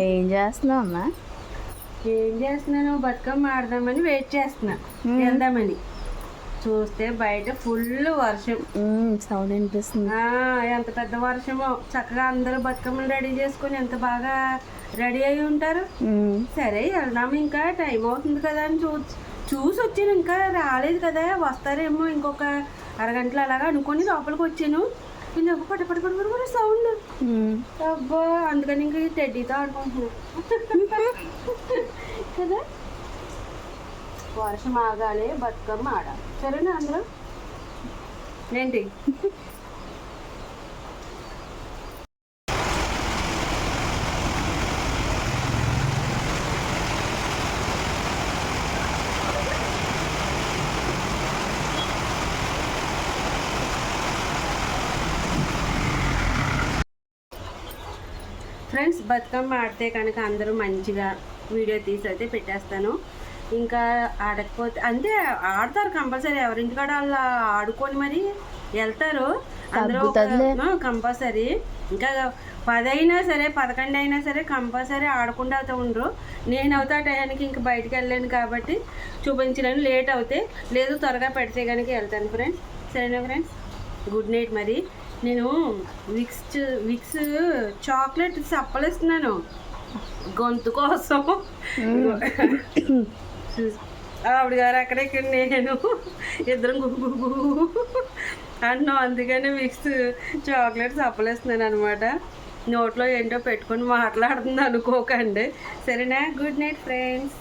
ఏం చేస్తున్నావు అమ్మా? ఏం చేస్తున్నాను, బతుకమ్మ ఆడదామని వెయిట్ చేస్తున్నా, వెళ్దామని. చూస్తే బయట ఫుల్ వర్షం. సౌండ్ వినిపిస్తుంది. ఎంత పెద్ద వర్షమో. చక్కగా అందరూ బతుకమ్మలు రెడీ చేసుకొని ఎంత బాగా రెడీ అయి ఉంటారు. సరే వెళ్దాము, ఇంకా టైం అవుతుంది కదా అని చూసి వచ్చాను. ఇంకా రాలేదు కదా, వస్తారేమో ఇంకొక అరగంటలో అలాగా అనుకొని లోపలికి వచ్చాను. ఇంకా పట్ట పట్ట పట్ట పట్ట సౌండ్. అబ్బా, అందుకని ఇంక టెడ్డీతో ఆడుకుంటున్నాను కదా. వర్షం ఆగాలి, బతుకమ్మ ఆడాలి. సరేనా అందరూ? ఏంటి? ఫ్రెండ్స్, బతుకమ్మ ఆడితే కనుక అందరూ మంచిగా వీడియో తీసి అయితే పెట్టేస్తాను. ఇంకా ఆడకపోతే అంటే ఆడతారు కంపల్సరీ, ఎవరింటికాడ వాళ్ళు ఆడుకొని మరి వెళ్తారు అందరూ కంపల్సరీ. ఇంకా 10 అయినా సరే 11 అయినా సరే కంపల్సరీ ఆడకుండా అవుతూ ఉండరు. నేను అవుతా టయానికి ఇంక బయటికి వెళ్ళాను కాబట్టి చూపించలేను, లేట్ అవుతే. లేదు త్వరగా పెడితే కనుక వెళ్తాను ఫ్రెండ్స్. సరేనా ఫ్రెండ్స్, గుడ్ నైట్. మరి నేను విక్స్ చాక్లెట్ చప్పలేస్తున్నాను గొంతు కోసం. ఆవిడ గారు అక్కడ ఇక్కడ నేను ఇద్దరం గుగ్గు అన్నాం, అందుకని విక్స్ చాక్లెట్ చప్పలేస్తున్నాను అనమాట. నోట్లో ఏంటో పెట్టుకొని మాట్లాడుతుంది అనుకోకండి. సరేనా, గుడ్ నైట్ ఫ్రెండ్స్.